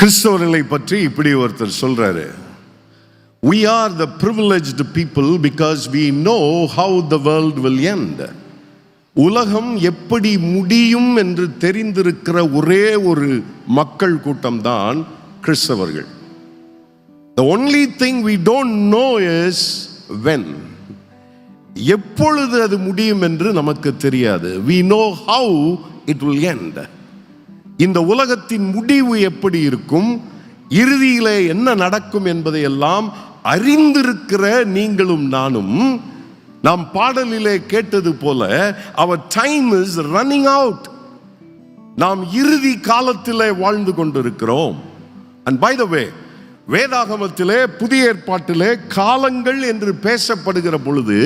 கிறிஸ்தவர்களை பற்றி இப்படி ஒருத்தர் சொல்றாரு, we are the privileged people because we know how the world will end. உலகம் எப்படி முடியும் என்று தெரிந்திருக்கிற ஒரே ஒரு மக்கள் கூட்டம் தான் கிறிஸ்தவர்கள். The only thing we don't know is when. எப்பொழுது அது முடியும் என்று நமக்கு தெரியாது. We know how it will end. இந்த உலகத்தின் முடிவு எப்படி இருக்கும், இறுதியிலே என்ன நடக்கும் என்பதை எல்லாம் அறிந்திருக்கிற நீங்களும் நானும், நாம் பாடலிலே கேட்டது போல, our time is running out. நாம் இறுதி காலத்திலே வாழ்ந்து கொண்டிருக்கிறோம். And by the way, வேதாகமத்திலே புதிய ஏற்பாட்டிலே காலங்கள் என்று பேசப்படுகிற பொழுது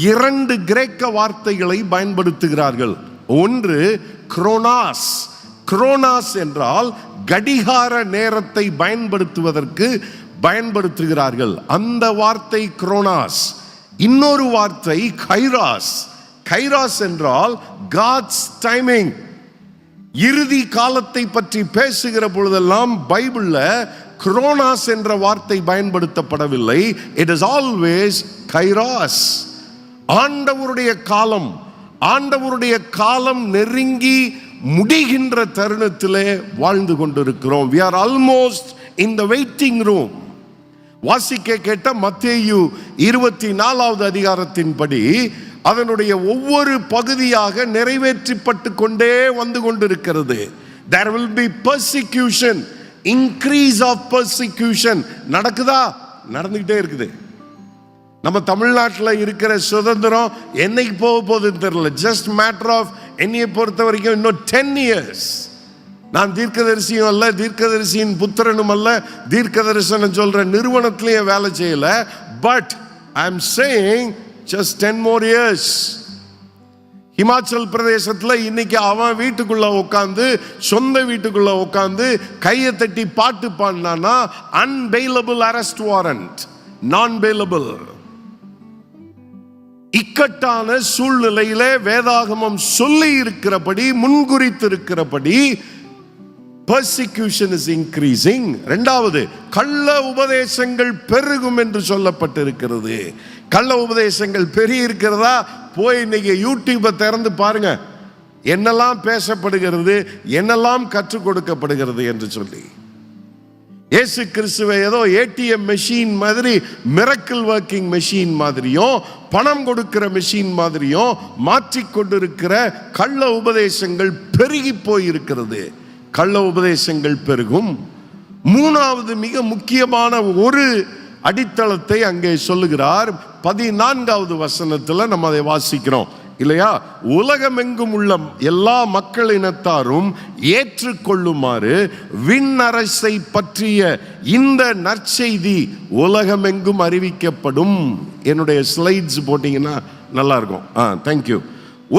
2 கிரேக்க வார்த்தைகளை பயன்படுத்துகிறார்கள். ஒன்று குரோனாஸ். குரோனாஸ் என்றால் கடிகார நேரத்தை பயன்படுத்துகிறார்கள். அந்த வார்த்தை குரோனாஸ். இன்னொரு வார்த்தை கைராஸ். கைராஸ் என்றால் காட்ஸ் டைமிங். இறுதி காலத்தை பற்றி பேசுகிற பொழுதெல்லாம் பைபிள்ல குரோனாஸ் என்ற வார்த்தை பயன்படுத்தப்படவில்லை. It is always kairos. ஆண்டவருடைய காலம், ஆண்டவருடைய காலம் நெருங்கி முடிகின்ற தருணத்திலே வாழ்ந்து கொண்டிருக்கிறோம். we are almost in the waiting room. வாசிக்க கேட்ட மத்தேயு 24வது அதிகாரத்தின்படி அதனுடைய ஒவ்வொரு பகுதியாக நிறைவேற்றப்பட்டு கொண்டே வந்து கொண்டிருக்கிறது. there will be persecution, increase of persecution. நடக்குதா? நடந்துகிட்டே இருக்குது. நம்ம தமிழ்நாட்டில் இருக்கிற சுதந்திரம் என்னைக்கு போக போகுதுன்னு தெரியல. ஜஸ்ட் மேட்டர் ஆஃப், என்னையை பொறுத்த வரைக்கும் இன்னும் 10 years. நான் தீர்க்கதரிசியும் அல்ல, தீர்க்கதரிசியின் புத்திரனும் அல்ல, தீர்க்க தரிசனம் சொல்ற நிறுவனத்திலேயே வேலை செய்யல. But I am saying just 10 more years. Himachal பிரதேசத்தில் இன்னைக்கு அவன் வீட்டுக்குள்ள உட்காந்து, சொந்த வீட்டுக்குள்ள உட்காந்து கையை தட்டி பாட்டு பாடினானா அன்பெயிலபிள் அரெஸ்ட் வாரண்ட், நான் பெயிலபிள். இக்கட்டான சூழ்நிலையிலே வேதாகமம் சொல்லி இருக்கிறபடி, முன்குறித்து இருக்கிறபடி persecution is increasing. இரண்டாவது, கள்ள உபதேசங்கள் பெருகும் என்று சொல்லப்பட்டிருக்கிறது. கள்ள உபதேசங்கள் பெருகி இருக்கிறதா? போய் இன்னைக்கு யூடியூபை திறந்து பாருங்க, என்னெல்லாம் பேசப்படுகிறது, என்னெல்லாம் கற்றுக் கொடுக்கப்படுகிறது என்று சொல்லி. இயேசு கிறிஸ்துவை ஏதோ ஏடிஎம் மெஷின் மாதிரி, மிரக்கிள் ஒர்க்கிங் மெஷின் மாதிரியும், பணம் கொடுக்கிற மெஷின் மாதிரியும் மாற்றிக்கொண்டிருக்கிற கள்ள உபதேசங்கள் பெருகி போயிருக்கிறது. கள்ள உபதேசங்கள் பெருகும். மூணாவது மிக முக்கியமான ஒரு அடித்தளத்தை அங்கே சொல்லுகிறார். 14வது வசனத்தில் நம்ம அதை வாசிக்கிறோம் இல்லையா? உலகமெங்கும் உள்ள எல்லா மக்களினத்தாரும் ஏற்றுக்கொள்ளுமாறு விண்ணரசை பற்றிய இந்த நற்செய்தி உலகமெங்கும் அறிவிக்கப்படும். என்னுடைய ஸ்லைட்ஸ் போட்டீங்கன்னா நல்லா இருக்கும். தேங்க்யூ.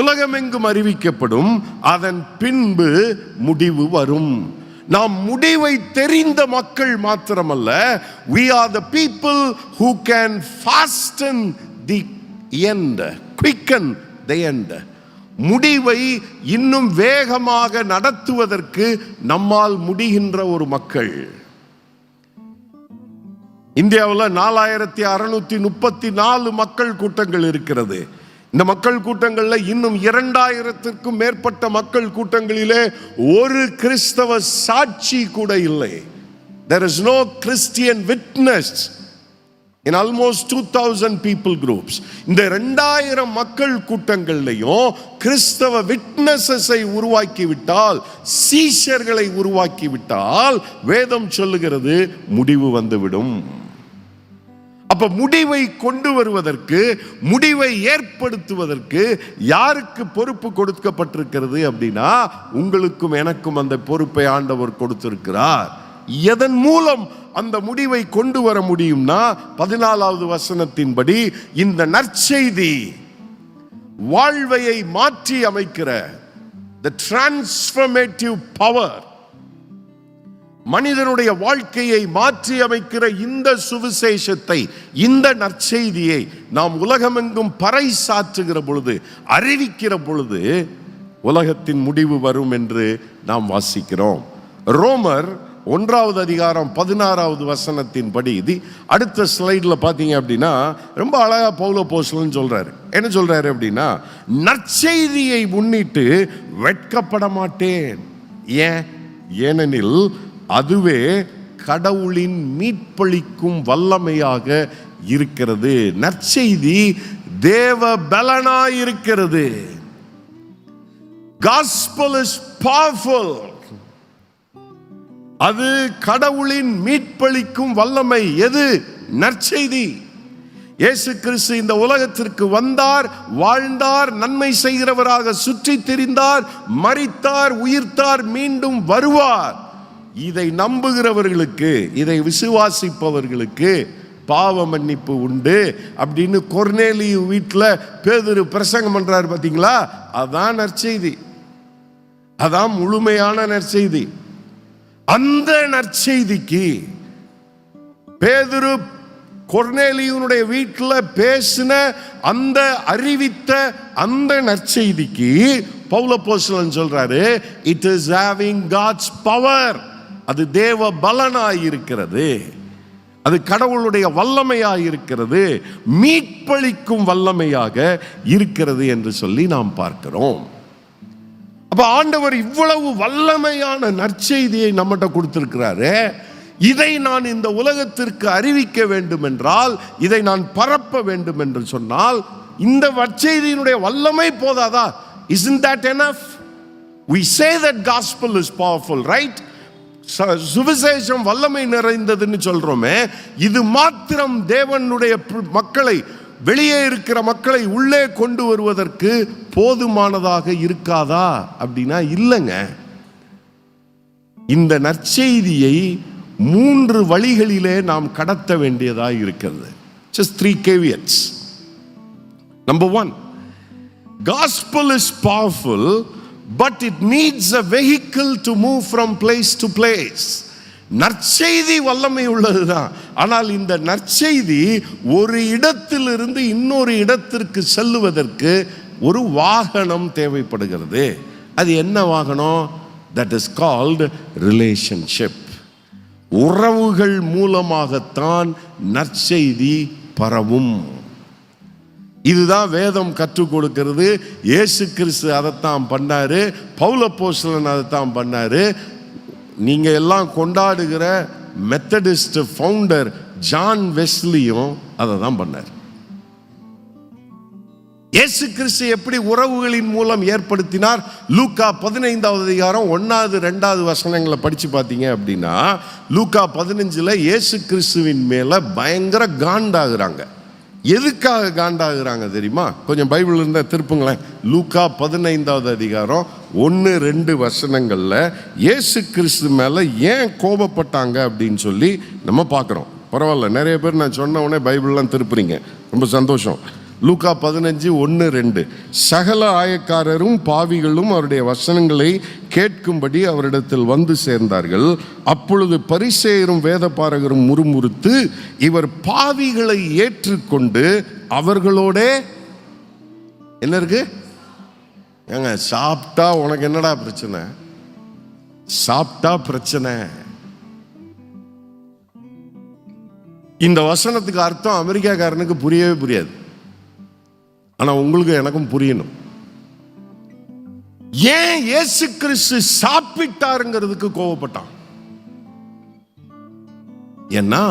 உலகமெங்கும் அறிவிக்கப்படும், அதன் பின்பு முடிவு வரும். நாம் முடிவை தெரிந்த மக்கள் மாத்திரமல்ல, we are the people who can fasten the end, quicken the end. முடிவை இன்னும் வேகமாக நடத்துவதற்கு நம்மால் முடிகின்ற ஒரு மக்கள். இந்தியாவில் 4634 மக்கள் கூட்டங்கள் இருக்கிறது. இந்த மக்கள் கூட்டங்கள்ல இன்னும் 2000க்கும் மேற்பட்ட மக்கள் கூட்டங்களிலே ஒரு கிறிஸ்தவ சாட்சி கூட இல்லை. There is no Christian witness in almost 2000 people groups. இந்த 2000 மக்கள் கூட்டங்கள்லையும் கிறிஸ்தவ விட்னஸை உருவாக்கிவிட்டால், சீஷர்களை உருவாக்கிவிட்டால், வேதம் சொல்லுகிறது முடிவு வந்துவிடும். அப்ப முடிவை கொண்டு வருவதற்கு, முடிவை ஏற்படுத்துவதற்கு யாருக்கு பொறுப்பு கொடுக்கப்பட்டிருக்கிறது அப்படின்னா, உங்களுக்கும் எனக்கும் அந்த பொறுப்பை ஆண்டவர் கொடுத்திருக்கிறார். எதன் மூலம் அந்த முடிவை கொண்டு வர முடியும்னா, 14வது வசனத்தின்படி இந்த நற்செய்தி வாழ்வையை மாற்றி அமைக்கிற the transformative power, மனிதனுடைய வாழ்க்கையை மாற்றி அமைக்கிற இந்த சுவிசேஷத்தை, இந்த நற்செய்தியை நாம் உலகமெங்கும் பறைசாற்றுகிற பொழுது, அறிவிக்கிற பொழுது உலகத்தின் முடிவு வரும் என்று நாம் வாசிக்கிறோம். ரோமர் 1வது அதிகாரம் 16வது வசனத்தின்படி இது அடுத்த ஸ்லைடில் பார்த்தீங்க அப்படின்னா ரொம்ப அழகா பவுல் அப்போஸ்தலன் சொல்றாரு. என்ன சொல்றாரு அப்படின்னா, நற்செய்தியை முன்னிட்டு வெட்கப்பட மாட்டேன். ஏனெனில் அதுவே கடவுளின் மீட்பளிக்கும் வல்லமையாக இருக்கிறது. நற்செய்தி தேவ பலனாய் இருக்கிறது. Gospel is powerful. அது கடவுளின் மீட்பளிக்கும் வல்லமை. எது? நற்செய்தி. இயேசு கிறிஸ்து இந்த உலகத்திற்கு வந்தார், வாழ்ந்தார், நன்மை செய்கிறவராக சுற்றி திரிந்தார், மரித்தார், உயிர்த்தார், மீண்டும் வருவார். இதை நம்புகிறவர்களுக்கு, இதை விசுவாசிப்பவர்களுக்கு பாவ மன்னிப்பு உண்டு அப்படின்னு கொர்நேலியு வீட்டில் பேதுரு பிரசங்கம் பண்றாரு. பார்த்தீங்களா? அதான் நற்செய்தி, அதான் முழுமையான நற்செய்தி. அந்த நற்செய்திக்கு பேதுரு கொர்நேலியுனுடைய வீட்டில் பேசின அந்த அறிவித்த அந்த நற்செய்திக்கு பவுல் அப்போஸ்தலன் சொல்றாரு, it is having God's power. அது தேவ பலனாய் இருக்கிறது, அது கடவுளுடைய வல்லமையாக இருக்கிறது, மீட்பளிக்கும் வல்லமையாக இருக்கிறது என்று சொல்லி நாம் பார்க்கிறோம். அப்ப ஆண்டவர் இவ்வளவு வல்லமையான நற்செய்தியை நம்மகிட்ட கொடுத்திருக்கிறாரு. இதை நான் இந்த உலகத்திற்கு அறிவிக்க வேண்டும் என்றால், இதை நான் பரப்ப வேண்டும் என்று சொன்னால், இந்த நற்செய்தியினுடைய வல்லமை போதாதா? Isn't that enough? We say that gospel is powerful, right? சுவிசேஷம் வல்லமை நிறைந்ததுன்னு சொல்றோமே, இது மாத்திரம் தேவனுடைய மக்களை, வெளியே இருக்கிற மக்களை உள்ளே கொண்டு வருவதற்கு போதுமானதாக இருக்காதா அப்படின்னா இல்லைங்க. இந்த நற்செய்தியை 3 வழிகளிலே நாம் கடத்த வேண்டியதாக இருக்கிறது. Just 3 caveats. Number 1, gospel is powerful, but it needs a vehicle to move from place to place. நற்செய்தி வல்லமை உள்ளதுதான், ஆனால் இந்த நற்செய்தி ஒரு இடத்திலிருந்து இன்னொரு இடத்திற்கு செல்லுவதற்கு ஒரு வாகனம் தேவைப்படுகிறது. அது என்ன வாகனம்? That is called relationship. உறவுகள் மூலமாகத்தான் நற்செய்தி பரவும். இதுதான் வேதம் கற்றுக் கொடுக்கிறது. இயேசு கிறிஸ்து அதைத்தான் பண்ணாரு, பவுல் அப்போஸ்தலன் அதைத்தான் பண்ணாரு. நீங்க எல்லாம் கொண்டாடுகிற மெத்தடிஸ்ட் ஃபவுண்டர் ஜான் வெஸ்லியும் அதை தான் பண்ணார். இயேசு கிறிஸ்து எப்படி உறவுகளின் மூலம் ஏற்படுத்தினார்? லூக்கா 15வது அதிகாரம் 1வது 2வது வசனங்களை படிச்சு பார்த்தீங்க அப்படின்னா, லூக்கா 15ல் இயேசு கிறிஸ்துவின் மேல பயங்கர காண்டாகிறாங்க. எதுக்காக காண்டாகிறாங்க தெரியுமா? கொஞ்சம் பைபிள் இருந்தால் திருப்புங்களேன். லூக்கா 15வது அதிகாரம் 1-2 வசனங்கள்ல இயேசு கிறிஸ்து மேல ஏன் கோபப்பட்டாங்க அப்படின்னு சொல்லி நம்ம பார்க்குறோம். பரவாயில்ல, நிறைய பேர் நான் சொன்ன உடனே பைபிள்லாம் திருப்புறீங்க, ரொம்ப சந்தோஷம். லூக்கா 15:1-2, சகல ஆயக்காரரும் பாவிகளும் அவருடைய வசனங்களை கேட்கும்படி அவரிடத்தில் வந்து சேர்ந்தார்கள். அப்பொழுது பரிசேயரும் வேதபாரகரும் முறுமுறுத்து, இவர் பாவிகளை ஏற்றுக்கொண்டு அவர்களோட என்ன இருக்கு? ஏங்க, சாப்பிட்டா உனக்கு என்னடா பிரச்சனை? சாப்பிட்டா பிரச்சனை. இந்த வசனத்துக்கு அர்த்தம் அமெரிக்காக்காரனுக்கு புரியவே புரியாது, ஆனா உங்களுக்கு எனக்கும் புரியணும். ஏன் இயேசு கிறிஸ்து சாப்பிட்டாருங்கிறதுக்கு கோவப்பட்டான்? ஏன்னா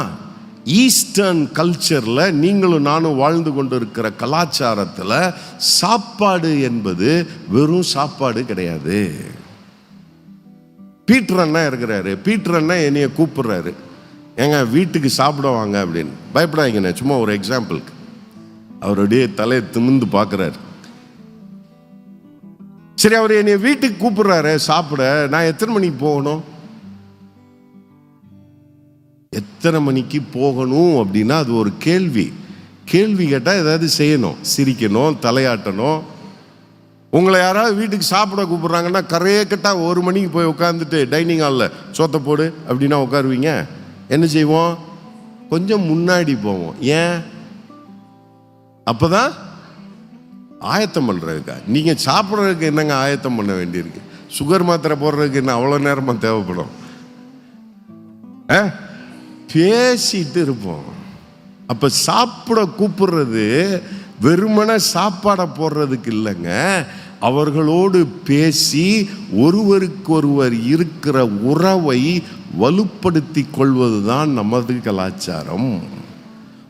ஈஸ்டர்ன் கல்ச்சர்ல நீங்களும் நானும் வாழ்ந்து கொண்டு இருக்கிற கலாச்சாரத்தில் சாப்பாடு என்பது வெறும் சாப்பாடு கிடையாது. பீட்டர் அண்ணா இருக்கிறாரு, பீட்டர் அண்ணா என்னைய கூப்பிடுறாரு, ஏங்க வீட்டுக்கு சாப்பிட வாங்க அப்படின்னு. பயப்படாதீங்கண்ணே, சும்மா ஒரு எக்ஸாம்பிளுக்கு. அவருடைய தலையை திமிந்து பார்க்குறாரு. சரி, அவர் என்னை வீட்டுக்கு கூப்பிடுறாரு சாப்பிட, நான் எத்தனை மணிக்கு போகணும்? எத்தனை மணிக்கு போகணும் அப்படின்னா அது ஒரு கேள்வி. கேள்வி கேட்டால் ஏதாவது செய்யணும், சிரிக்கணும், தலையாட்டணும். உங்களை யாராவது வீட்டுக்கு சாப்பிட கூப்பிடுறாங்கன்னா கரையக்கட்டாக 1 மணிக்கு போய் உட்காந்துட்டு டைனிங் ஹாலில் சோத்தை போடு அப்படின்னா உட்காருவீங்க? என்ன செய்வோம்? கொஞ்சம் முன்னாடி போவோம். ஏன்? அப்போதான் ஆயத்தம் பண்ணுறதுக்கா? நீங்கள் சாப்பிட்றதுக்கு என்னங்க ஆயத்தம் பண்ண வேண்டியிருக்கு? சுகர் மாத்திரை போடுறதுக்கு என்ன அவ்வளோ நேரமாக தேவைப்படும்? பேசிட்டு இருப்போம். அப்ப சாப்பிட கூப்பிடுறது வெறுமன சாப்பாடை போடுறதுக்கு இல்லைங்க, அவர்களோடு பேசி ஒருவருக்கொருவர் இருக்கிற உறவை வலுப்படுத்தி கொள்வதுதான் நமது கலாச்சாரம்.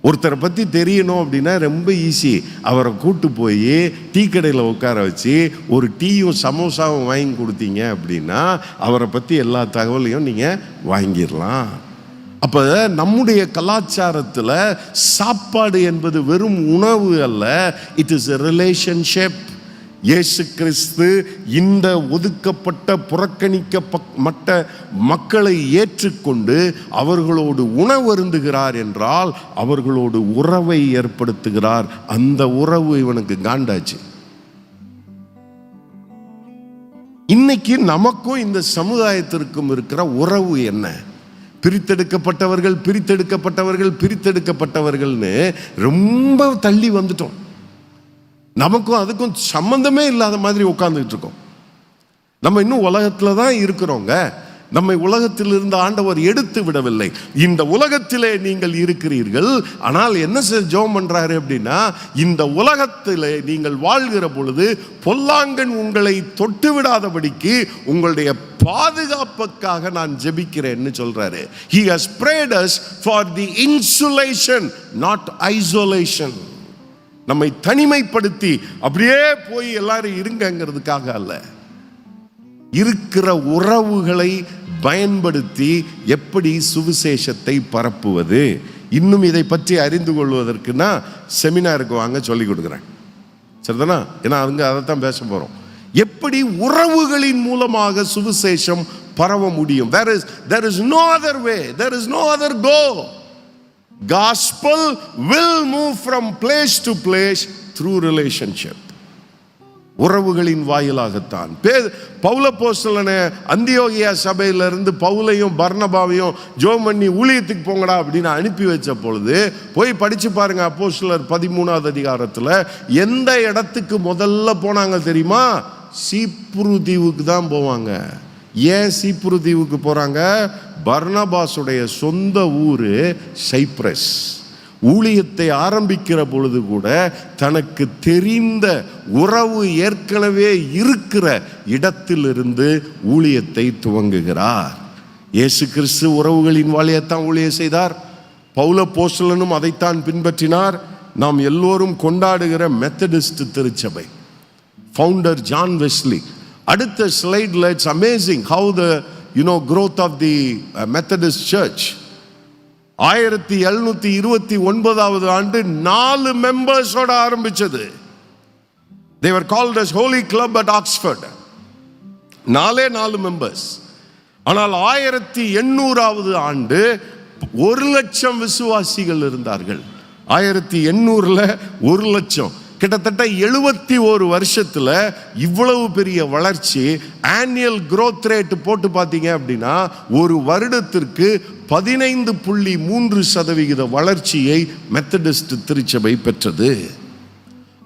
ஒருத்தரை பற்றி தெரியணும் அப்படின்னா ரொம்ப ஈஸி. அவரை கூட்டு போய் டீ கடையில் உட்கார வச்சு ஒரு டீயும் சமோசாவும் வாங்கி கொடுத்தீங்க அப்படின்னா அவரை பற்றி எல்லா தகவலையும் நீங்கள் வாங்கிடலாம். அப்போ நம்முடைய கலாச்சாரத்தில் சாப்பாடு என்பது வெறும் உணவு அல்ல, இட் இஸ் எ ரிலேஷன்ஷிப். இயேசு கிறிஸ்து இந்த ஒதுக்கப்பட்ட புறக்கணிக்கப்பட்ட மக்களை ஏற்றுக்கொண்டு அவர்களோடு உணவருந்துகிறார் என்றால் அவர்களோடு உறவை ஏற்படுத்துகிறார். அந்த உறவு இவனுக்கு காண்டாச்சு. இன்னைக்கு நமக்கும் இந்த சமுதாயத்திற்கும் இருக்கிற உறவு என்ன? பிரித்தெடுக்கப்பட்டவர்கள் பிரித்தெடுக்கப்பட்டவர்கள் பிரித்தெடுக்கப்பட்டவர்கள்னு ரொம்ப தள்ளி வந்துட்டோம். நமக்கும் அதுக்கும் சம்பந்தமே இல்லாத மாதிரி உட்கார்ந்துட்டு இருக்கோம். நம்ம இன்னும் உலகத்துல தான் இருக்கிறோங்க. நம்மை உலகத்தில் இருந்து ஆண்டவர் எடுத்து விடவில்லை. இந்த உலகத்திலே நீங்கள் இருக்கிறீர்கள். ஆனால் என்ன ஜெபம் பண்றாரு அப்படின்னா, இந்த உலகத்திலே நீங்கள் வாழ்கிற பொழுது பொல்லாங்கன் உங்களை தொட்டு விடாதபடிக்கு உங்களுடைய பாதுகாப்புக்காக நான் ஜெபிக்கிறேன்னு சொல்றாரு. He has prayed us for the insulation, not isolation. நம்மை தனிமைப்படுத்தி அப்படியே போய் எல்லாரும் இருங்கிறதுக்காக அல்ல, இருக்கிற உறவுகளை பயன்படுத்தி எப்படி சுவிசேஷத்தை பரப்புவது. இன்னும் இதை பற்றி அறிந்து கொள்வதற்குன்னா செமினாருக்கு வாங்க சொல்லி கொடுக்குறேன், சரிதானா? ஏன்னா அவங்க அதைத்தான் பேச போறோம். எப்படி உறவுகளின் மூலமாக சுவிசேஷம் பரவ முடியும். There is no other way, there is no other go. Gospel will move from place to place through relationship. உறவுகளின் வாயிலாகத்தான். பவுல அப்போஸ்தலனை அந்தியோகியா சபையிலிருந்து பவுலையும் பர்னபாவையும் ஜெபம் பண்ணி ஊழியத்துக்கு போங்கடா அப்படின்னு அனுப்பி வச்ச பொழுது போய் படிச்சு பாருங்க. அப்போஸ்தலர் 13வது அதிகாரத்தில் எந்த இடத்துக்கு முதல்ல போனாங்க தெரியுமா? சீப்ரு தீவுக்கு தான் போவாங்க. ஏன் சீப்ரு தீவுக்கு போறாங்க? பர்னபாசுடைய சொந்த ஊரு சைப்ரஸ். ஊழியத்தை ஆரம்பிக்கிற பொழுது கூட தனக்கு தெரிந்த உறவு ஏற்கனவே இருக்கிற இடத்திலிருந்து ஊழியத்தை துவங்குகிறார். இயேசு கிறிஸ்து உறவுகளின் வாழியத்தான் ஊழியம் செய்தார். பவுல அப்போஸ்தலனும் அதைத்தான் பின்பற்றினார். நாம் எல்லோரும் கொண்டாடுகிற மெத்தடிஸ்ட் திருச்சபை ஃபவுண்டர் ஜான் வெஸ்லி. அடுத்த ஸ்லைட்ல it's amazing how the growth of the Methodist Church. 1729வது ஆண்டு 4 மெம்பர்ஸோட ஆரம்பிச்சது. They were called as Holy Club at Oxford. 4 members. ஆனால் 1800வது ஆண்டு 1,00,000 விசுவாசிகள் இருந்தார்கள். 1800ல 1,00,000. கிட்டத்தட்ட 71 வருஷத்துல இவ்வளவு பெரிய வளர்ச்சி. ஆனுவல் growth ரேட் போட்டு பார்த்தீங்க அப்படின்னா ஒரு வருடத்திற்கு 15.3% வளர்ச்சியை மெத்தடிஸ்ட் திருச்சபை பெற்றது.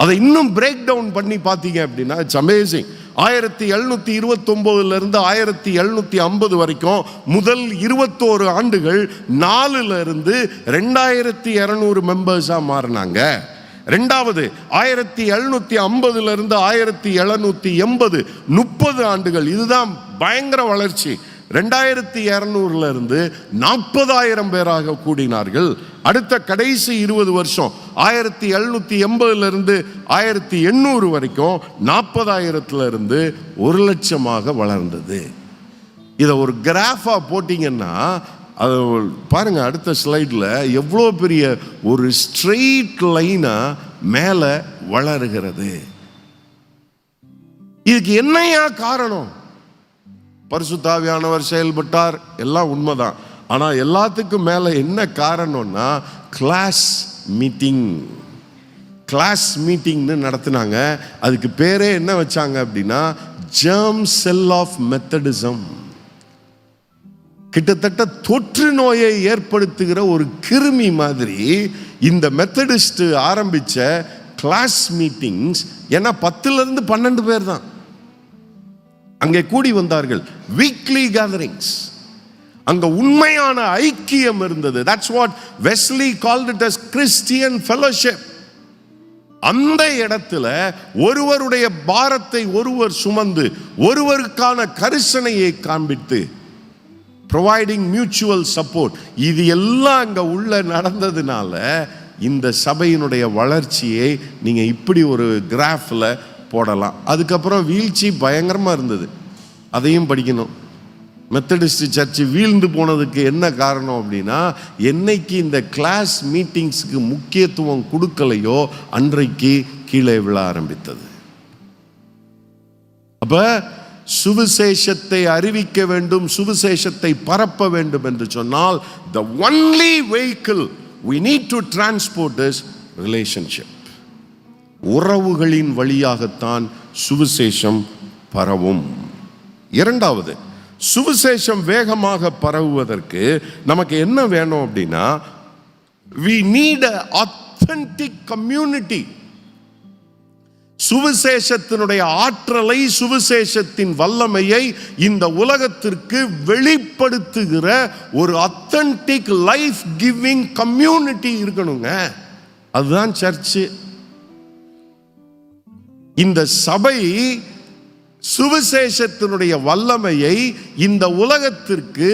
அதை இன்னும் பிரேக் டவுன் பண்ணி பார்த்தீங்க அப்படின்னா இட்ஸ் அமேசிங். 1729 இருந்து 1750 வரைக்கும் முதல் 21 ஆண்டுகள் 4ல இருந்து 2200 மெம்பர்ஸா மாறினாங்க. ரெண்டாவது 1750 இருந்து 1780 30 ஆண்டுகள், இதுதான் பயங்கர வளர்ச்சி. 2200 இருந்து 40,000 பேராக கூடினார்கள். அடுத்த கடைசி 20 வருஷம் 1780 இருந்து 1800 வரைக்கும் 40,000 இருந்து 1,00,000 வளர்ந்தது. இதை ஒரு கிராஃபா போட்டீங்கன்னா அது பாருங்க, அடுத்த ஸ்லைட்ல எவ்வளோ பெரிய ஒரு ஸ்ட்ரெயிட் லைனா மேல வளருகிறது. இதுக்கு என்னையா காரணம்? பரிசுத்த ஆவியானவர் செயல்பட்டார், எல்லாம் உண்மைதான். ஆனா எல்லாத்துக்கும் மேல என்ன காரணம்னா கிளாஸ் மீட்டிங்னு நடத்தினாங்க. அதுக்கு பேரே என்ன வச்சாங்க அப்படின்னா ஜெர்ம் செல் ஆஃப் மெத்தடிசம். கிட்டத்தட்ட தொற்று நோயை ஏற்படுத்துகிற ஒரு கிருமி மாதிரி இந்த மெத்தடிஸ்ட் ஆரம்பிச்ச கிளாஸ் மீட்டிங்ஸ். ஏன்னா 10ல இருந்து 12 பேர் தான் அங்கே கூடி வந்தார்கள். Weekly gatherings. அங்க உண்மையான ஐக்கியம் இருந்தது. That's what Wesley called it as Christian fellowship. அந்த இடத்துல ஒருவருடைய பாரத்தை ஒருவர் சுமந்து ஒருவருக்கான கரிசனையை காண்பித்து providing mutual support, இது எல்லாம் அங்க உள்ள நடந்ததுனால இந்த சபையினுடைய வளர்ச்சியை நீங்க இப்படி ஒரு கிராஃப்ல போடலாம். அதுக்கப்புறம் வீழ்ச்சி பயங்கரமா இருந்தது, அதையும் படிக்கணும். மெத்தடிஸ்ட் சர்ச் வீழ்ந்து போனதுக்கு என்ன காரணம் அப்படின்னா, என்னைக்கு இந்த கிளாஸ் மீட்டிங்ஸுக்கு முக்கியத்துவம் கொடுக்கலையோ அன்றைக்கு கீழே விழ ஆரம்பித்தது. அப்ப சுவிசேஷத்தை அறிவிக்க வேண்டும், சுவிசேஷத்தை பரப்ப வேண்டும் என்று சொன்னால் the only vehicle we need to transport is relationship. உறவுகளின் வழியாகத்தான் சுவிசேஷம் பரவும். இரண்டாவது, சுவிசேஷம் வேகமாக பரவுவதற்கு நமக்கு என்ன வேணும் அப்படின்னா, we need an authentic community. சுவிசேஷத்தினுடைய ஆற்றலை, சுவிசேஷத்தின் வல்லமையை இந்த உலகத்திற்கு வெளிப்படுத்துகிற ஒரு authentic life giving community இருக்கணுங்க. அதுதான் சர்ச்சு. இந்த சபை சுவிசேஷத்தினுடைய வல்லமையை இந்த உலகத்திற்கு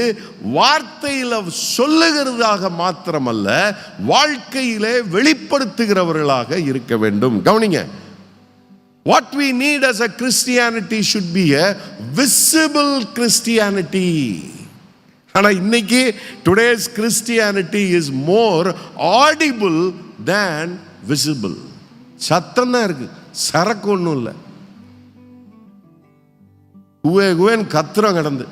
வார்த்தையில சொல்லுகிறதாக மாத்திரமல்ல, வாழ்க்கையிலே வெளிப்படுத்துகிறவர்களாக இருக்க வேண்டும். கவனிங்க, what we need as a Christianity should be a visible Christianity. ஆனா இன்னைக்கு today's Christianity is more audible than visible. சத்தம் தான் இருக்கு, சரக்கு ஒன்றும் இல்லை. குவேன் கத்திரம் கடந்து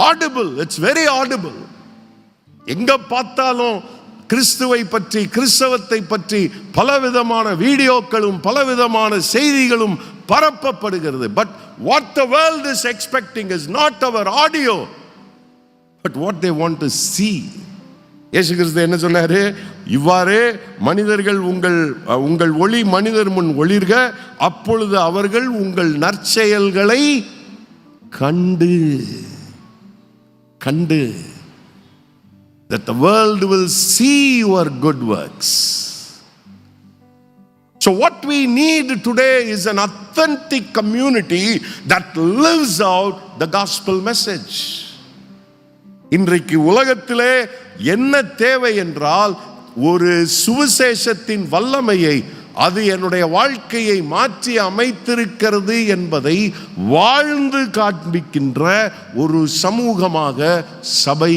audible, it's very audible. எங்க பார்த்தாலும் கிறிஸ்துவை பற்றி, கிறிஸ்தவத்தை பற்றி பலவிதமான வீடியோக்களும் பலவிதமான செய்திகளும் பரப்பப்படுகிறது. But what the world is expecting is not our audio, but what they want to see. இயேசு கிறிஸ்து என்ன சொன்னாரு? இவ்வாறே மனிதர்கள் உங்கள் ஒளி மனிதர் முன் ஒளிர்க, அப்பொழுது அவர்கள் உங்கள் நற்செயல்களை கண்டு that the world will see your good works. So what we need today is an authentic community that lives out the gospel message. இன்றைக்கு உலகத்திலே என்ன தேவை என்றால், ஒரு சுவிசேஷத்தின் வல்லமையை, அது என்னுடைய வாழ்க்கையை மாற்றி அமைத்திருக்கிறது என்பதை வாழ்ந்து காண்பிக்கின்ற ஒரு சமூகமாக சபை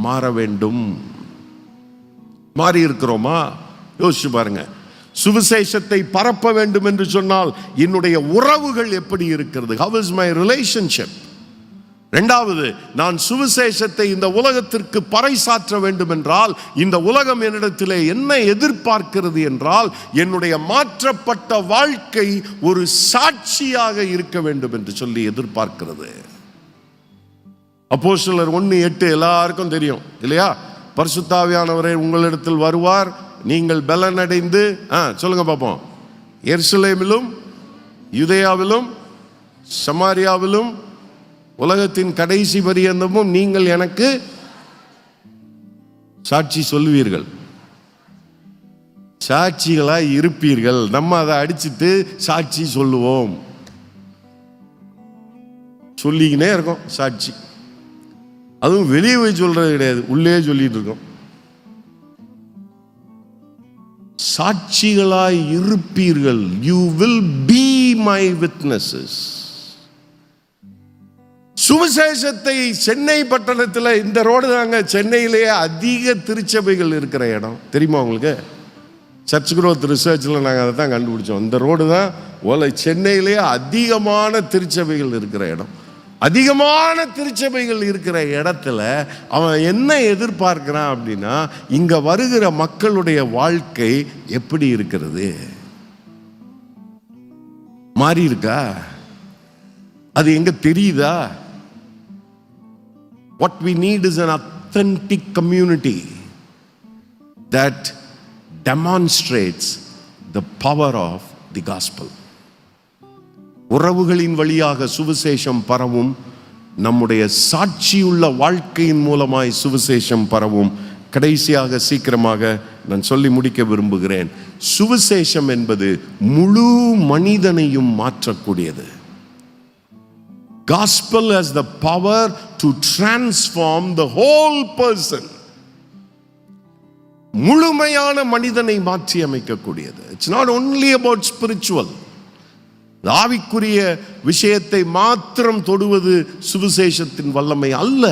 மாற வேண்டும். மாறி இருக்கிறோமா? யோசிச்சு பாருங்க. சுவிசேஷத்தை பரப்ப வேண்டும் என்று சொன்னால் என்னுடைய உறவுகள் எப்படி இருக்கிறது? How is my relationship? இரண்டாவது, நான் சுவிசேஷத்தை இந்த உலகத்திற்கு பறைசாற்ற வேண்டும் என்றால், இந்த உலகம் என்னிடத்திலே என்ன எதிர்பார்க்கிறது என்றால், என்னுடைய மாற்றப்பட்ட வாழ்க்கை ஒரு சாட்சியாக இருக்க வேண்டும் என்று சொல்லி எதிர்பார்க்கிறது. அப்போஸ்தலர் 1:8 எல்லாருக்கும் தெரியும் இல்லையா? பரிசுத்த ஆவியானவரே உங்களிடத்தில் வருவார், நீங்கள் பலனடைந்து சொல்லுங்க பாப்போம், எருசலேமிலும் யூதேயாவிலும் சமாரியாவிலும் உலகத்தின் கடைசி பரியந்தமும் நீங்கள் எனக்கு சாட்சி சொல்லுவீர்கள், சாட்சிகளாய் இருப்பீர்கள். நம்ம அதை அடிச்சுட்டு சாட்சி சொல்லுவோம், சொல்லிக்கினே இருக்கோம் சாட்சி. அதுவும் வெளியே போய் சொல்றது கிடையாது, உள்ளே சொல்லிட்டு இருக்கோம். சாட்சிகளாய் இருப்பீர்கள். You will be my witnesses. சுவிசேஷத்தை சென்னை பட்டணத்தில், இந்த ரோடு தாங்க சென்னையிலேயே அதிக திருச்சபைகள் இருக்கிற இடம். தெரியுமா உங்களுக்கு? சர்ச் குரோத் ரிசர்ச்சில் நாங்கள் அதை தான் கண்டுபிடிச்சோம். இந்த ரோடு தான் சென்னையிலேயே அதிகமான திருச்சபைகள் இருக்கிற இடம். அதிகமான திருச்சபைகள் இருக்கிற இடத்துல அவன் என்ன எதிர்பார்க்கிறான் அப்படின்னா, இங்க வருகிற மக்களுடைய வாழ்க்கை எப்படி இருக்கிறது? மாறி இருக்கா? அது எங்க தெரியுதா? What we need is an authentic community that demonstrates the power of the gospel. உறவுகளின் வழியாக சுவிசேஷம் பரவும், நம்முடைய சாட்சியுள்ள வாழ்க்கையின் மூலமாய் சுவிசேஷம் பரவும். கடைசியாக சீக்கிரமாக நான் சொல்லி முடிக்க விரும்புகிறேன். சுவிசேஷம் என்பது முழு மனிதனையும் மாற்றக்கூடியது. Gospel has the power to transform the whole person. முழுமையான மனிதனை மாற்றி அமைக்கக்கூடியது. It's not only about spiritual. ஆவிக்குரிய விஷயத்தை மாத்திரம் தொடுவது சுவிசேஷத்தின் வல்லமை அல்ல.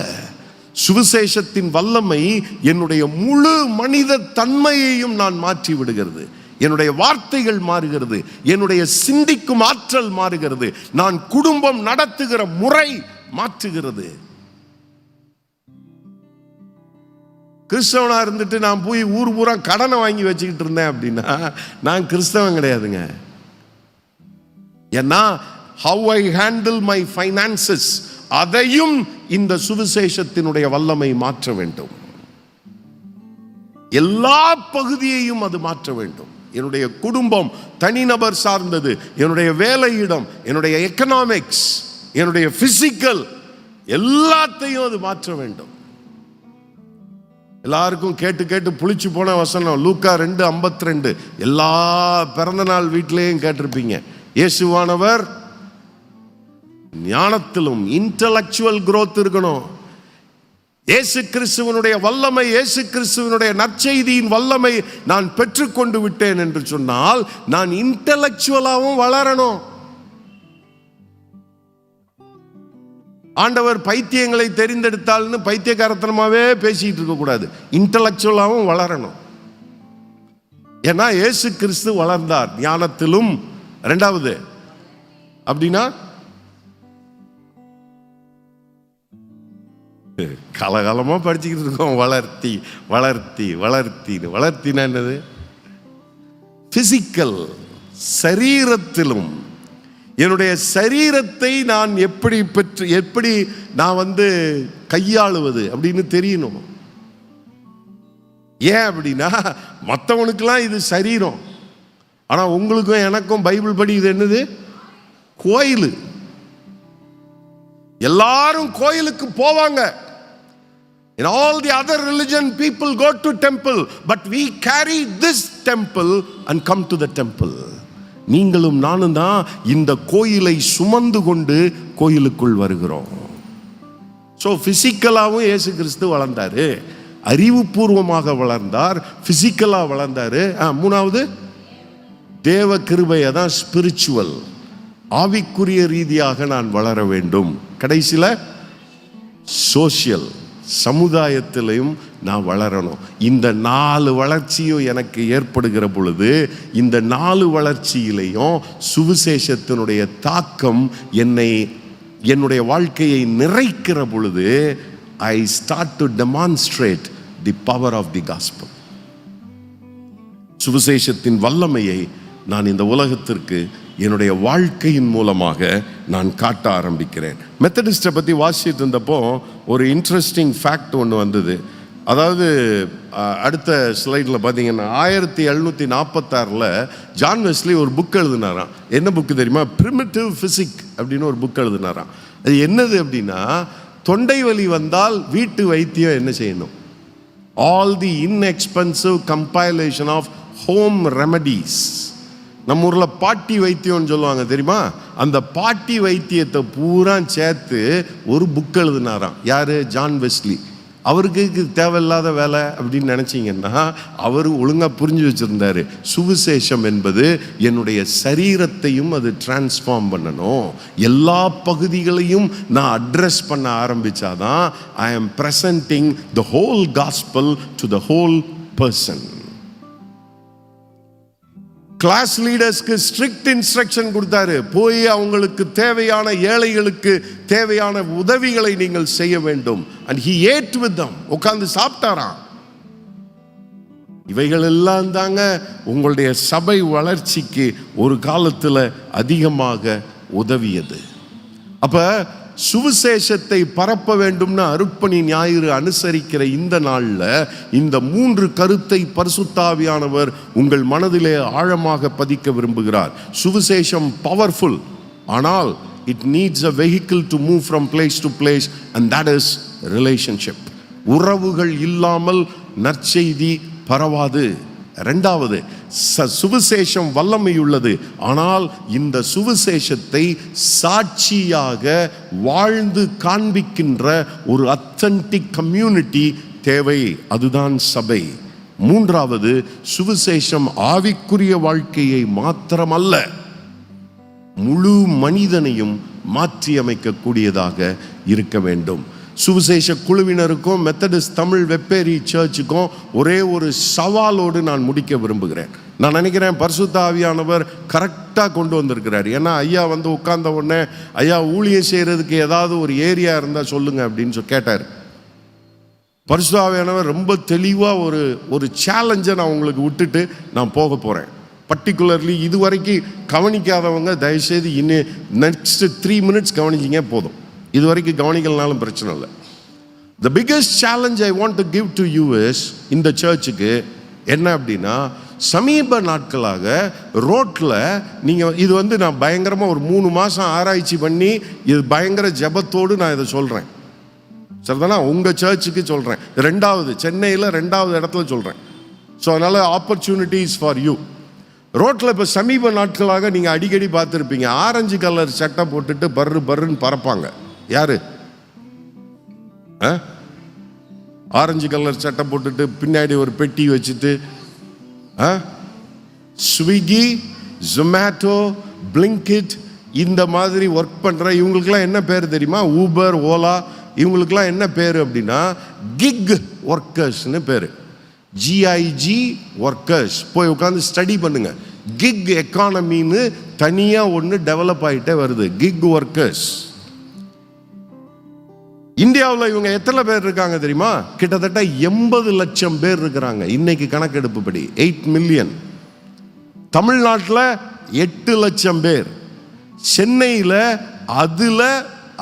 சுவிசேஷத்தின் வல்லமை என்னுடைய முழு மனித தன்மையையும் நான் மாற்றி விடுகிறது. என்னுடைய வார்த்தைகள் மாறுகிறது, என்னுடைய சிந்திக்கும் ஆற்றல் மாறுகிறது, நான் குடும்பம் நடத்துகிற முறை மாற்றுகிறது. கிறிஸ்தவனா இருந்துட்டு நான் போய் ஊர் பூரா கடனை வாங்கி வச்சுக்கிட்டு இருந்தேன் அப்படின்னா நான் கிறிஸ்தவன் கிடையாதுங்க. ஏன்னா how I handle my finances, அதையும் இந்த சுவிசேஷத்தினுடைய வல்லமை மாற்ற வேண்டும். எல்லா பகுதியையும் அது மாற்ற வேண்டும். என்னுடைய குடும்பம் தனிநபர் சார்ந்தது, என்னுடைய வேலையிடம், என்னுடைய எக்கனாமிக்ஸ், என்னுடைய பிசிக்கல், எல்லாத்தையும் அது மாற்ற வேண்டும். எல்லாருக்கும் கேட்டு கேட்டு புளிச்சு போன வசனம் லூக்கா 2:52. எல்லா பிறந்த நாள் வீட்டிலேயும் கேட்டிருப்பீங்க. இயேசுவானவர் ஞானத்திலும் இன்டலெக்சுவல் growth இருக்கணும். இயேசு கிறிஸ்துவனுடைய வல்லமை, இயேசு கிறிஸ்துவனுடைய நற்செய்தியின் வல்லமை நான் பெற்றுக்கொண்டு விட்டேன் என்று சொன்னால் நான் இன்டலெக்சுவலாகவும் வளரணும். ஆண்டவர் பைத்தியங்களை தெரிந்தெடுத்தால்னு பைத்தியக்காரத்தனமாவே பேசிட்டு இருக்க கூடாது, இன்டலெக்சுவலாகவும் வளரணும். ஏன்னா இயேசு கிறிஸ்து வளர்ந்தார் ஞானத்திலும். ரெண்டாவது அப்படின்னா காலகாலமா படிச்சுக்கிட்டு இருக்கோம். வளர்த்தி வளர்த்தி வளர்த்தின்னு. வளர்த்தினா என்னது? பிசிக்கல், சரீரத்திலும். என்னுடைய சரீரத்தை நான் எப்படி நான் கையாளுவது அப்படின்னு தெரியணும். ஏன் அப்படின்னா மற்றவனுக்கெல்லாம் இது சரீரம், ஆனா உங்களுக்கும் எனக்கும் பைபிள் படி இது என்னது? கோயில். எல்லாரும் கோயிலுக்கு போவாங்க. In all the other religion people go to temple, but we carry this temple and come to the temple. நீங்களும் நானும் தான் இந்த கோயிலை சுமந்து கொண்டு கோயிலுக்குள் வருகிறோம். ஸோ பிசிக்கலாகவும் இயேசு கிறிஸ்து வளர்ந்தாரு, அறிவுபூர்வமாக வளர்ந்தார், பிசிக்கலா வளர்ந்தாரு. மூணாவது தேவ கிருபை, அதான் ஸ்பிரிச்சுவல். ஆவிக்குரிய ரீதியாக நான் வளர வேண்டும். கடைசியில் சோஷியல், சமுதாயத்திலையும் நான் வளரணும். இந்த 4 வளர்ச்சியும் எனக்கு ஏற்படுகிற பொழுது, இந்த 4 வளர்ச்சியிலையும் சுவிசேஷத்தினுடைய தாக்கம் என்னுடைய வாழ்க்கையை நிறைக்கிற பொழுது I start to demonstrate the power of the gospel. சுவிசேஷத்தின் வல்லமையை நான் இந்த உலகத்திற்கு என்னுடைய வாழ்க்கையின் மூலமாக நான் காட்ட ஆரம்பிக்கிறேன். மெத்தடிஸ்டை பற்றி வாசிச்சுட்டு இருந்தப்போ ஒரு இன்ட்ரெஸ்டிங் ஃபேக்ட் ஒன்று வந்தது. அதாவது அடுத்த ஸ்லைடில் பார்த்தீங்கன்னா 1746 ஜான் வெஸ்லி ஒரு புக் எழுதினாராம். என்ன புக்கு தெரியுமா? பிரிமிட்டிவ் பிசிக் அப்படின்னு ஒரு புக் எழுதினாராம். அது என்னது அப்படின்னா, தொண்டை வலி வந்தால் வீட்டு வைத்தியம் என்ன செய்யணும்? All the inexpensive compilation of home remedies. நம்ம ஊரில் பாட்டி வைத்தியம்னு சொல்லுவாங்க தெரியுமா? அந்த பாட்டி வைத்தியத்தை பூரா சேர்த்து ஒரு புக் எழுதினாராம். யாரு? John Wesley. அவருக்கு தேவையில்லாத வேலை அப்படின்னு நினச்சிங்கன்னா அவர் ஒழுங்காக புரிஞ்சு வச்சுருந்தாரு. சுவிசேஷம் என்பது என்னுடைய சரீரத்தையும் அது டிரான்ஸ்ஃபார்ம் பண்ணணும். எல்லா பகுதிகளையும் நான் அட்ரஸ் பண்ண ஆரம்பித்தாதான் I am presenting the whole gospel to the whole person. Class லீடர்ஸ்க்கு ஸ்ட்ரிக்ட் இன்ஸ்ட்ரக்ஷன் கொடுத்தாரு. போய் அவங்களுக்கு தேவையான, ஏழைகளுக்கு தேவையான உதவிகளை நீங்கள் செய்ய வேண்டும். and he ate with them. உட்கார்ந்து சாப்பிட்டாராம். இவைகள் எல்லாம் தாங்க உங்களுடைய சபை வளர்ச்சிக்கு ஒரு காலத்தில் அதிகமாக உதவியது. அப்ப சுவிசேஷத்தை பரப்ப வேண்டும்னு அருட்பணி ஞாயிறு அனுசரிக்கிற இந்த நாளில் இந்த 3 கருத்தை பரிசுத்தாவியானவர் உங்கள் மனதிலே ஆழமாக பதிக்க விரும்புகிறார். சுவிசேஷம் பவர்ஃபுல், ஆனால் it needs a vehicle to move from place to place, and that is relationship. உறவுகள் இல்லாமல் நற்செய்தி பரவாது. இரண்டாவது, சுவிசேஷம் வல்லமையுள்ளது, ஆனால் இந்த சுவிசேஷத்தை சாட்சியாக வாழ்ந்து காண்பிக்கின்ற ஒரு அத்தன்டிக் கம்யூனிட்டி தேவை. அதுதான் சபை. மூன்றாவது, சுவிசேஷம் ஆவிக்குரிய வாழ்க்கையை மாத்திரமல்ல, முழு மனிதனையும் மாற்றி அமைக்கக்கூடியதாக இருக்க வேண்டும். சுவிசேஷ குழுவினருக்கும் மெத்தடிஸ்ட் தமிழ் வெப்பேரி சர்ச்சுக்கும் ஒரே ஒரு சவாலோடு நான் முடிக்க விரும்புகிறேன். நான் நினைக்கிறேன் பரிசுத்த ஆவியானவர் கரெக்டாக கொண்டு வந்திருக்கிறார். ஏன்னா ஐயா வந்து உட்கார்ந்த உடனே, ஐயா ஊழியம் செய்கிறதுக்கு ஏதாவது ஒரு ஏரியா இருந்தால் சொல்லுங்க அப்படின்னு கேட்டார். பரிசுத்த ஆவியானவர் ரொம்ப தெளிவாக ஒரு சேலஞ்சை நான் உங்களுக்கு விட்டுட்டு நான் போக போகிறேன். பர்டிகுலர்லி இதுவரைக்கும் கவனிக்காதவங்க தயவுசெய்து இன்னும் நெக்ஸ்ட் 3 minutes கவனிச்சிங்க போதும். இது வரைக்கும் கவனிக்கலனாலும் பிரச்சனை இல்லை. The biggest challenge I want to give to you is, இந்த சர்ச்சுக்கு என்ன அப்படின்னா, சமீப நாட்களாக ரோட்டில் நீங்கள் இது வந்து நான் பயங்கரமாக ஒரு 3 மாதம் ஆராய்ச்சி பண்ணி இது பயங்கர ஜபத்தோடு நான் இதை சொல்கிறேன். சரிதானா? உங்கள் சர்ச்சுக்கு சொல்கிறேன். ரெண்டாவது சென்னையில் 2வது இடத்துல சொல்கிறேன். ஸோ அதனால் ஆப்பர்ச்சுனிட்டிஸ் ஃபார் யூ. ரோட்டில் இப்போ சமீப நாட்களாக நீங்கள் அடிக்கடி பார்த்துருப்பீங்க, ஆரஞ்சு கலர் சட்டை போட்டுட்டு பர்ருன்னு பறப்பாங்க. யாரு? ஆரஞ்சு கலர் சட்டை போட்டுட்டு பின்னாடி ஒரு பெட்டி வச்சுட்டு ஸ்விக்கி, ஜொமேட்டோ, பிளிங்கிட் இந்த மாதிரி ஒர்க் பண்ணுற இவங்களுக்கெல்லாம் என்ன பேர் தெரியுமா? ஊபர், ஓலா, இவங்களுக்கெல்லாம் என்ன பேர் அப்படின்னா கிக் ஒர்க்கர்ஸ்னு பேர். GIG workers. போய் உட்காந்து ஸ்டடி பண்ணுங்க. கிக் எக்கானமின்னு தனியாக ஒன்று டெவலப் ஆகிட்டே வருது, கிக் ஒர்க்கர்ஸ். இந்தியாவில் இவங்க எத்தனை பேர் இருக்காங்க தெரியுமா? கிட்டத்தட்ட 80 லட்சம் பேர் இருக்கிறாங்க இன்னைக்கு கணக்கெடுப்பு படி, 8 மில்லியன். தமிழ்நாட்டில் 8 லட்சம் பேர். சென்னையில் அதில்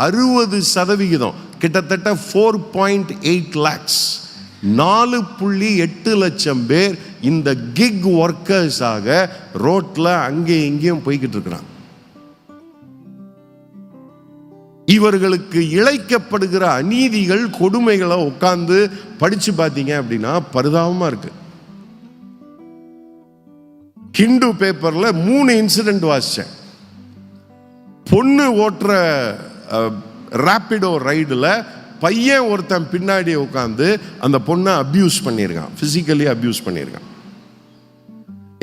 60% கிட்டத்தட்ட 4.8 lakhs, 4.8 லட்சம் பேர் இந்த கிக் ஒர்க்கர்ஸாக ரோட்டில் அங்கேயும் இங்கேயும் போய்கிட்டு இருக்கிறாங்க. இவர்களுக்கு இழைக்கப்படுகிற அநீதிகள், கொடுமைகளை உட்கார்ந்து படிச்சு பார்த்தீங்க அப்படின்னா பரிதாபமாக இருக்கு. ஹிந்து பேப்பர்ல 3 இன்சிடென்ட் வாசிச்சேன். பொண்ணு ஓட்டுற ராபிடோ ரைடில் பையன் ஒருத்தன் பின்னாடி உட்காந்து அந்த பொண்ணை அபியூஸ் பண்ணியிருக்கான், பிசிக்கலி அபியூஸ் பண்ணியிருக்கான்.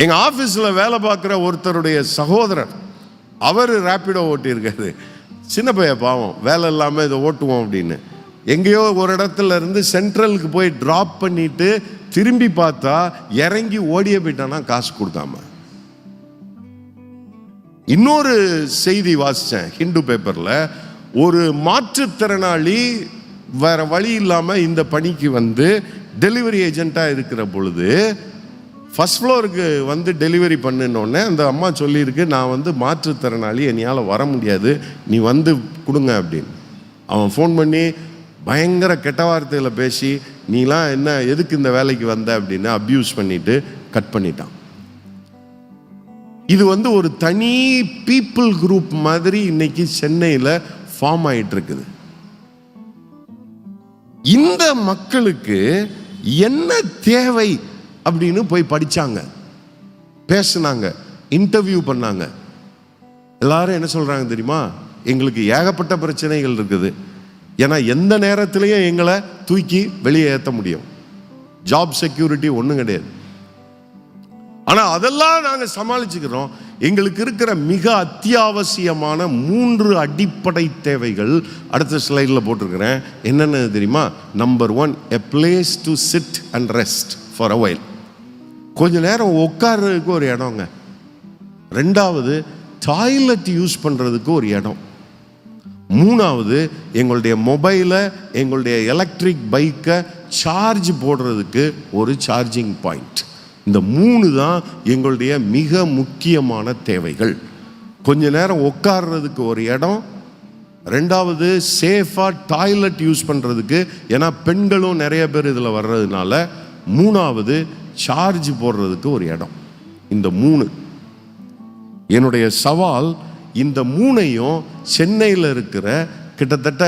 எங்கள் ஆஃபீஸில் வேலை பார்க்குற ஒருத்தருடைய சகோதரர், அவர் ராபிடோ ஓட்டியிருக்காரு. சின்ன பையன் பாவம், வேலை இல்லாமல் இதை ஓட்டுவோம் அப்படின்னு. எங்கேயோ ஒரு இடத்துல இருந்து சென்ட்ரலுக்கு போய் ட்ராப் பண்ணிட்டு திரும்பி பார்த்தா இறங்கி ஓடிய போயிட்டானா காசு கொடுக்காம. இன்னொரு செய்தி வாசித்தேன் ஹிந்து பேப்பரில். ஒரு மாற்றுத்திறனாளி வேற வழி இல்லாமல் இந்த பணிக்கு வந்து டெலிவரி ஏஜென்ட்டாக இருக்கிற பொழுது ஃபர்ஸ்ட் ஃப்ளோருக்கு வந்து டெலிவரி பண்ணினோடனே அந்த அம்மா சொல்லியிருக்கு, நான் வந்து மாற்றுத்திறனாளி, என்னையால் வர முடியாது, நீ வந்து கொடுங்க அப்படின்னு. அவன் ஃபோன் பண்ணி பயங்கர கெட்ட வார்த்தையில் பேசி, நீலாம் என்ன எதுக்கு இந்த வேலைக்கு வந்த அப்படின்னு அப்யூஸ் பண்ணிட்டு கட் பண்ணிட்டான். இது வந்து ஒரு தனி பீப்புள் குரூப் மாதிரி இன்னைக்கு சென்னையில் ஃபார்ம் ஆயிட்டு இருக்குது. இந்த மக்களுக்கு என்ன தேவை அப்படின்னு போய் படிச்சாங்க, பேசினாங்க, இன்டர்வியூ பண்ணாங்க. எல்லாரும் என்ன சொல்றாங்க தெரியுமா? எங்களுக்கு ஏகப்பட்ட பிரச்சனைகள் இருக்குது, ஏன்னா எந்த நேரத்திலையும் எங்களை தூக்கி வெளியே ஏற்ற முடியும், ஜாப் செக்யூரிட்டி ஒன்றும் கிடையாது. ஆனால் அதெல்லாம் நாங்கள் சமாளிச்சுக்கிறோம். எங்களுக்கு இருக்கிற மிக அத்தியாவசியமான 3 அடிப்படை தேவைகள் அடுத்த ஸ்லைடில் போட்டிருக்கிறேன். என்னென்ன தெரியுமா? Number 1, a place to sit and rest for a while. கொஞ்ச நேரம் உட்கார்றதுக்கு ஒரு இடங்க. 2வது, டாய்லெட் யூஸ் பண்ணுறதுக்கு ஒரு இடம். 3வது, எங்களுடைய மொபைலை, எங்களுடைய எலக்ட்ரிக் பைக்கை சார்ஜ் போடுறதுக்கு ஒரு சார்ஜிங் பாயிண்ட். இந்த 3 தான் எங்களுடைய மிக முக்கியமான தேவைகள். கொஞ்ச நேரம் உட்கார்றதுக்கு ஒரு இடம், 2வது சேஃபாக டாய்லெட் யூஸ் பண்ணுறதுக்கு, ஏன்னா பெண்களும் நிறைய பேர் இதில் வர்றதுனால, 3வது சார்ஜ் போடுறதுக்கு ஒரு இடம். இந்த 3 என்னுடைய சவால். இந்த மூணையும் சென்னையில் இருக்கிற கிட்டத்தட்ட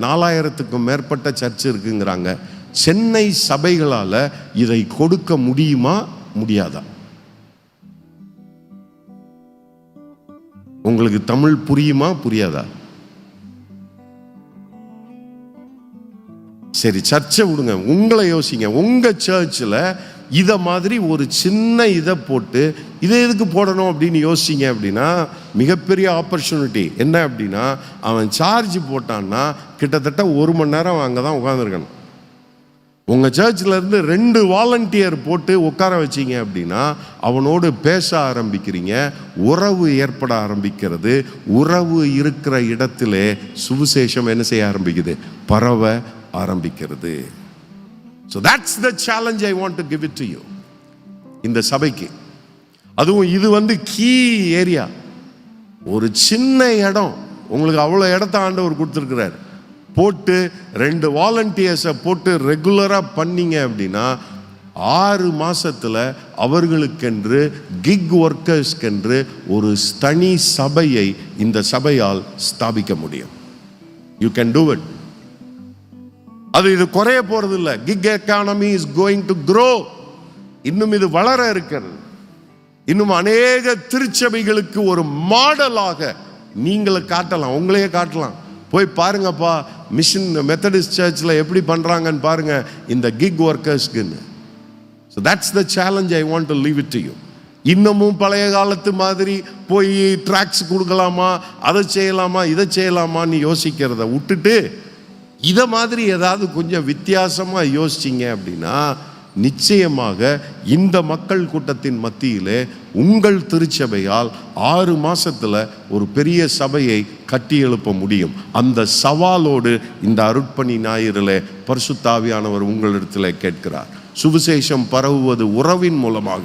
4000க்கும் மேற்பட்ட சர்ச் இருக்குங்கிறாங்க. சென்னை சபைகளால் இதை கொடுக்க முடியுமா முடியாதா? உங்களுக்கு தமிழ் புரியுமா புரியாதா? சரி, சர்ச்சை விடுங்க, உங்களை யோசிங்க. உங்க சர்ச்சில் இதை மாதிரி ஒரு சின்ன இதை போட்டு இதை எதுக்கு போடணும் அப்படின்னு யோசிச்சிங்க அப்படின்னா மிகப்பெரிய ஆப்பர்ச்சுனிட்டி. என்ன அப்படின்னா, அவன் சார்ஜ் போட்டான்னா கிட்டத்தட்ட 1 மணி நேரம் அங்கே தான் உட்காந்துருக்கணும். உங்கள் சர்ச்சில் இருந்து 2 வாலண்டியர் போட்டு உட்கார வச்சிங்க அப்படின்னா அவனோடு பேச ஆரம்பிக்கிறீங்க, உறவு ஏற்பட ஆரம்பிக்கிறது. உறவு இருக்கிற இடத்திலே சுவிசேஷம் என்ன செய்ய ஆரம்பிக்குது? பரவ ஆரம்பிக்கிறது. So that's the challenge I want to give it to you. இந்த சபைக்கு அதுவும் இது கீ ஏரியா, ஒரு சின்ன இடம். உங்களுக்கு அவ்வளோ இடத்த ஆண்டவர் கொடுத்துருக்கிறார். போட்டு 2 வாலண்டியர்ஸை போட்டு ரெகுலராக பண்ணீங்க அப்படின்னா 6 மாசத்துல அவர்களுக்கென்று கிக் ஒர்க்கர்ஸ்க்கென்று ஒரு தனி சபையை இந்த சபையால் ஸ்தாபிக்க முடியும். You can do it. இது குறைய போறது இல்லை. Kick economy is going to grow. இன்னும் இது வளர இருக்கிறது. இன்னும் அநேக திருச்சபைகளுக்கு ஒரு மாடலாக நீங்களை காட்டலாம், உங்களையே காட்டலாம். போய் பாருங்கப்பா, மிஷன் மெத்தடிஸ்ட் சர்ச்சில் எப்படி பண்றாங்கன்னு பாருங்க இந்த கிக் ஒர்க்கர்ஸ்க்குன்னு. So that's the challenge I want to leave it to you. இன்னமும் பழைய காலத்து மாதிரி போய் ட்ராக்ஸ் கொடுக்கலாமா, அதை செய்யலாமா, இதை செய்யலாமான்னு யோசிக்கிறத விட்டுட்டு இதை மாதிரி ஏதாவது கொஞ்சம் வித்தியாசமாக யோசிச்சிங்க அப்படின்னா நிச்சயமாக இந்த மக்கள் கூட்டத்தின் மத்தியிலே உங்கள் திருச்சபையால் 6 மாசத்துல ஒரு பெரிய சபையை கட்டி எழுப்ப முடியும். அந்த சவாலோடு இந்த அருட்பணி ஞாயிறிலே பரிசுத்த ஆவியானவர் உங்களிடத்தில் கேட்கிறார். சுவிசேஷம் பரவுவது உறவின் மூலமாக,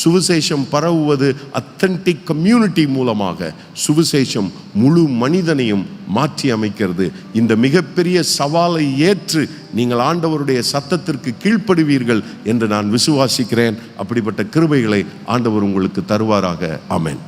சுவிசேஷம் பரவுவது அத்தன்டிக் கம்யூனிட்டி மூலமாக, சுவிசேஷம் முழு மனிதனையும் மாற்றி அமைக்கிறது. இந்த மிகப்பெரிய சவாலை ஏற்று நீங்கள் ஆண்டவருடைய சத்தத்திற்கு கீழ்ப்படுவீர்கள் என்று நான் விசுவாசிக்கிறேன். அப்படிப்பட்ட கிருபைகளை ஆண்டவர் உங்களுக்கு தருவாராக. ஆமென்.